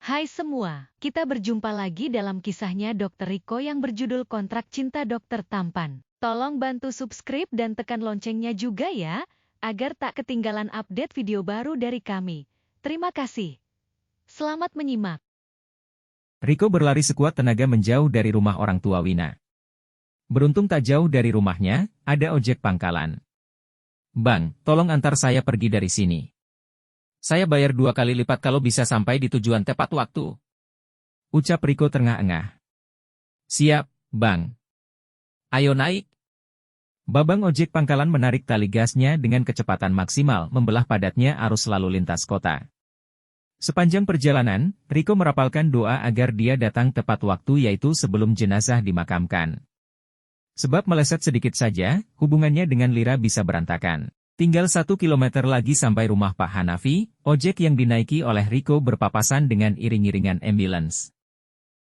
Hai semua, kita berjumpa lagi dalam kisahnya Dr. Riko yang berjudul Kontrak Cinta Dokter Tampan. Tolong bantu subscribe dan tekan loncengnya juga ya, agar tak ketinggalan update video baru dari kami. Terima kasih. Selamat menyimak. Riko berlari sekuat tenaga menjauh dari rumah orang tua Wina. Beruntung tak jauh dari rumahnya, ada ojek pangkalan. "Bang, tolong antar saya pergi dari sini. Saya bayar 2 kali lipat kalau bisa sampai di tujuan tepat waktu," ucap Riko terengah-engah. "Siap, Bang. Ayo naik." Babang ojek pangkalan menarik tali gasnya dengan kecepatan maksimal membelah padatnya arus lalu lintas kota. Sepanjang perjalanan, Riko merapalkan doa agar dia datang tepat waktu, yaitu sebelum jenazah dimakamkan. Sebab meleset sedikit saja, hubungannya dengan Lira bisa berantakan. Tinggal 1 kilometer lagi sampai rumah Pak Hanafi, ojek yang dinaiki oleh Riko berpapasan dengan iring-iringan ambulans.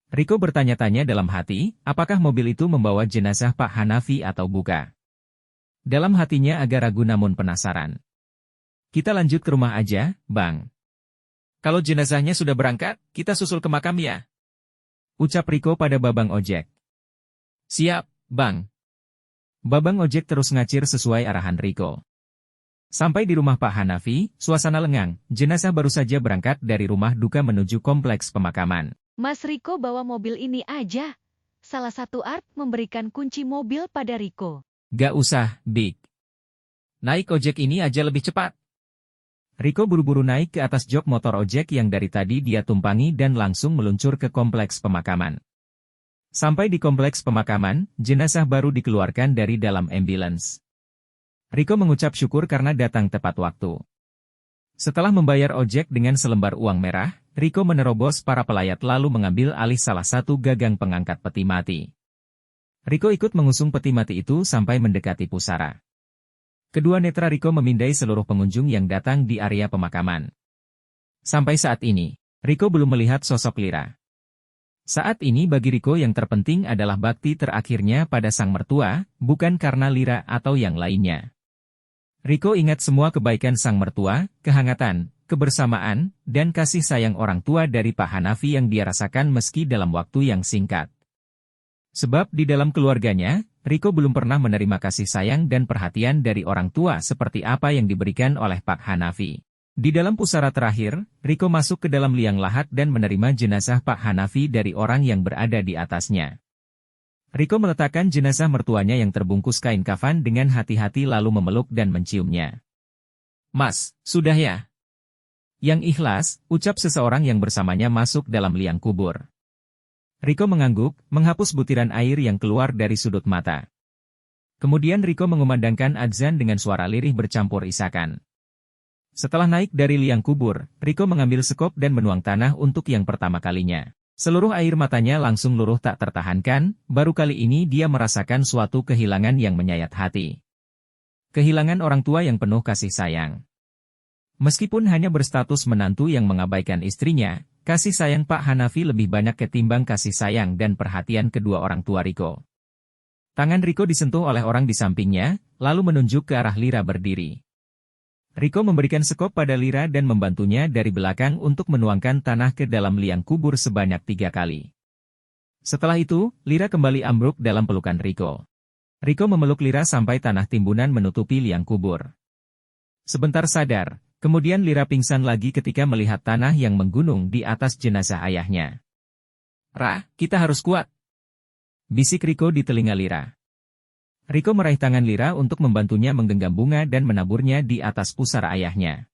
Riko bertanya-tanya dalam hati, apakah mobil itu membawa jenazah Pak Hanafi atau bukan? Dalam hatinya agak ragu namun penasaran. "Kita lanjut ke rumah aja, Bang. Kalau jenazahnya sudah berangkat, kita susul ke makam ya," ucap Riko pada babang ojek. "Siap, Bang." Babang ojek terus ngacir sesuai arahan Riko. Sampai di rumah Pak Hanafi, suasana lengang, jenazah baru saja berangkat dari rumah duka menuju kompleks pemakaman. Mas Riko bawa mobil ini aja. Salah satu art memberikan kunci mobil pada Riko. "Gak usah, Big. Naik ojek ini aja lebih cepat." Riko buru-buru naik ke atas jok motor ojek yang dari tadi dia tumpangi dan langsung meluncur ke kompleks pemakaman. Sampai di kompleks pemakaman, jenazah baru dikeluarkan dari dalam ambulans. Riko mengucap syukur karena datang tepat waktu. Setelah membayar ojek dengan selembar uang merah, Riko menerobos para pelayat lalu mengambil alih salah satu gagang pengangkat peti mati. Riko ikut mengusung peti mati itu sampai mendekati pusara. Kedua netra Riko memindai seluruh pengunjung yang datang di area pemakaman. Sampai saat ini, Riko belum melihat sosok Lira. Saat ini bagi Riko yang terpenting adalah bakti terakhirnya pada sang mertua, bukan karena Lira atau yang lainnya. Riko ingat semua kebaikan sang mertua, kehangatan, kebersamaan, dan kasih sayang orang tua dari Pak Hanafi yang dia rasakan meski dalam waktu yang singkat. Sebab di dalam keluarganya, Riko belum pernah menerima kasih sayang dan perhatian dari orang tua seperti apa yang diberikan oleh Pak Hanafi. Di dalam pusara terakhir, Riko masuk ke dalam liang lahat dan menerima jenazah Pak Hanafi dari orang yang berada di atasnya. Riko meletakkan jenazah mertuanya yang terbungkus kain kafan dengan hati-hati lalu memeluk dan menciumnya. "Mas, sudah ya?" "Yang ikhlas," ucap seseorang yang bersamanya masuk dalam liang kubur. Riko mengangguk, menghapus butiran air yang keluar dari sudut mata. Kemudian Riko mengumandangkan adzan dengan suara lirih bercampur isakan. Setelah naik dari liang kubur, Riko mengambil sekop dan menuang tanah untuk yang pertama kalinya. Seluruh air matanya langsung luruh tak tertahankan, baru kali ini dia merasakan suatu kehilangan yang menyayat hati. Kehilangan orang tua yang penuh kasih sayang. Meskipun hanya berstatus menantu yang mengabaikan istrinya, kasih sayang Pak Hanafi lebih banyak ketimbang kasih sayang dan perhatian kedua orang tua Riko. Tangan Riko disentuh oleh orang di sampingnya, lalu menunjuk ke arah Lira berdiri. Riko memberikan sekop pada Lira dan membantunya dari belakang untuk menuangkan tanah ke dalam liang kubur sebanyak 3 kali. Setelah itu, Lira kembali ambruk dalam pelukan Riko. Riko memeluk Lira sampai tanah timbunan menutupi liang kubur. Sebentar sadar, kemudian Lira pingsan lagi ketika melihat tanah yang menggunung di atas jenazah ayahnya. "Ra, kita harus kuat," bisik Riko di telinga Lira. Riko meraih tangan Lira untuk membantunya menggenggam bunga dan menaburnya di atas pusara ayahnya.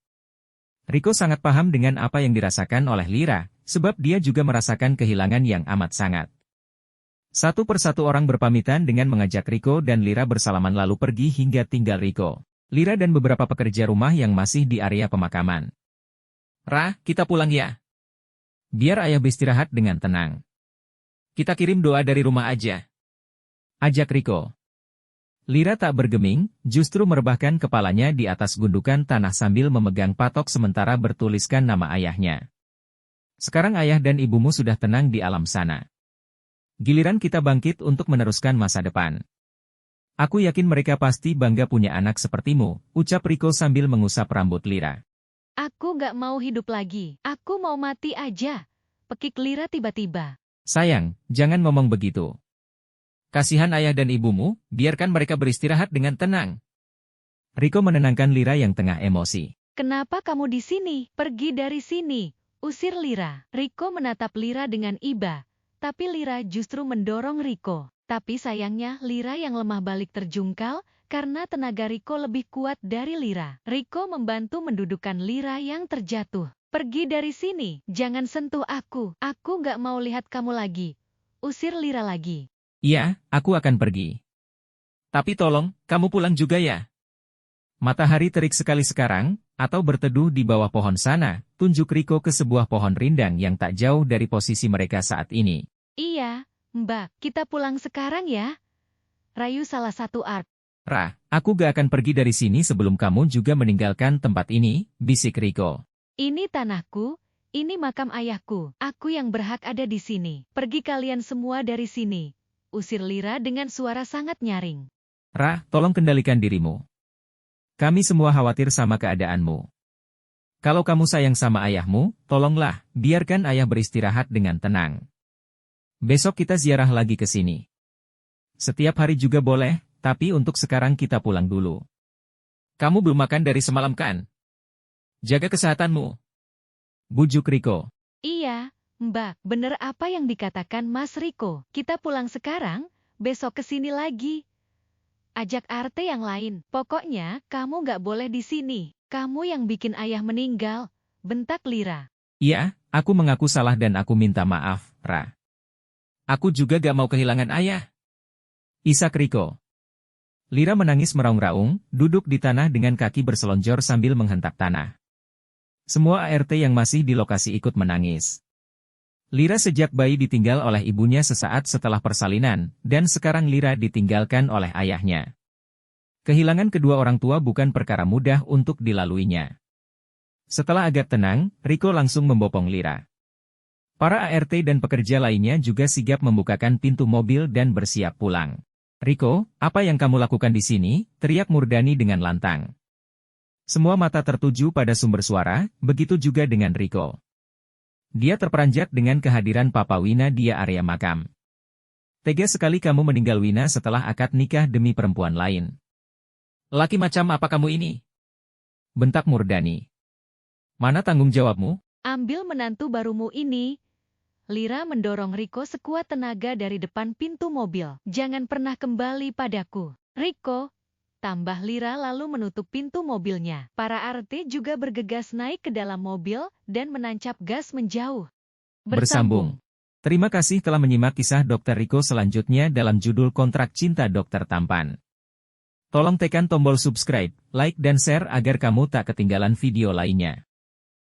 Riko sangat paham dengan apa yang dirasakan oleh Lira, sebab dia juga merasakan kehilangan yang amat sangat. Satu persatu orang berpamitan dengan mengajak Riko dan Lira bersalaman lalu pergi hingga tinggal Riko, Lira dan beberapa pekerja rumah yang masih di area pemakaman. "Ra, kita pulang ya. Biar ayah beristirahat dengan tenang. Kita kirim doa dari rumah aja," ajak Riko. Lira tak bergeming, justru merebahkan kepalanya di atas gundukan tanah sambil memegang patok sementara bertuliskan nama ayahnya. "Sekarang ayah dan ibumu sudah tenang di alam sana. Giliran kita bangkit untuk meneruskan masa depan. Aku yakin mereka pasti bangga punya anak sepertimu," ucap Riko sambil mengusap rambut Lira. Aku gak mau hidup lagi, aku mau mati aja. pekik Lira tiba-tiba. Sayang, jangan ngomong begitu. Kasihan ayah dan ibumu, biarkan mereka beristirahat dengan tenang. Riko menenangkan Lira yang tengah emosi. Kenapa kamu di sini? Pergi dari sini. Usir Lira. Riko menatap Lira dengan iba. Tapi Lira justru mendorong Riko. Tapi sayangnya Lira yang lemah balik terjungkal karena tenaga Riko lebih kuat dari Lira. Riko membantu mendudukkan Lira yang terjatuh. Pergi dari sini. Jangan sentuh aku. Aku gak mau lihat kamu lagi. Usir Lira lagi. Iya, aku akan pergi. Tapi tolong, kamu pulang juga ya. Matahari terik sekali sekarang, atau berteduh di bawah pohon sana, tunjuk Riko ke sebuah pohon rindang yang tak jauh dari posisi mereka saat ini. Iya, Mbak, kita pulang sekarang ya. Rayu salah satu art. Ra, aku gak akan pergi dari sini sebelum kamu juga meninggalkan tempat ini, bisik Riko. Ini tanahku, ini makam ayahku. Aku yang berhak ada di sini. Pergi kalian semua dari sini. Usir Lira dengan suara sangat nyaring. Ra, tolong kendalikan dirimu. Kami semua khawatir sama keadaanmu. Kalau kamu sayang sama ayahmu, tolonglah, biarkan ayah beristirahat dengan tenang. Besok kita ziarah lagi ke sini. Setiap hari juga boleh, tapi untuk sekarang kita pulang dulu. Kamu belum makan dari semalam kan? Jaga kesehatanmu. Bujuk Riko. Iya, Mbak, bener apa yang dikatakan Mas Riko. Kita pulang sekarang, besok ke sini lagi. Ajak Arte yang lain. Pokoknya, kamu gak boleh di sini. Kamu yang bikin ayah meninggal. Bentak Lira. Iya, aku mengaku salah dan aku minta maaf, Ra. Aku juga gak mau kehilangan ayah. Isak Riko. Lira menangis meraung-raung, duduk di tanah dengan kaki berselonjor sambil menghentak tanah. Semua ART yang masih di lokasi ikut menangis. Lira sejak bayi ditinggal oleh ibunya sesaat setelah persalinan, dan sekarang Lira ditinggalkan oleh ayahnya. Kehilangan kedua orang tua bukan perkara mudah untuk dilaluinya. Setelah agak tenang, Riko langsung membopong Lira. Para ART dan pekerja lainnya juga sigap membukakan pintu mobil dan bersiap pulang. Riko, apa yang kamu lakukan di sini? Teriak Murdani dengan lantang. Semua mata tertuju pada sumber suara, begitu juga dengan Riko. Dia terperanjat dengan kehadiran Papa Wina di area makam. Tega sekali kamu meninggal Wina setelah akad nikah demi perempuan lain. Laki macam apa kamu ini? Bentak Murdani. Mana tanggung jawabmu? Ambil menantu barumu ini. Lira mendorong Riko sekuat tenaga dari depan pintu mobil. Jangan pernah kembali padaku. Riko, tambah Lira lalu menutup pintu mobilnya. Para ART juga bergegas naik ke dalam mobil dan menancap gas menjauh. Bersambung. Terima kasih telah menyimak kisah Dr. Riko selanjutnya dalam judul Kontrak Cinta Dr. Tampan. Tolong tekan tombol subscribe, like dan share agar kamu tak ketinggalan video lainnya.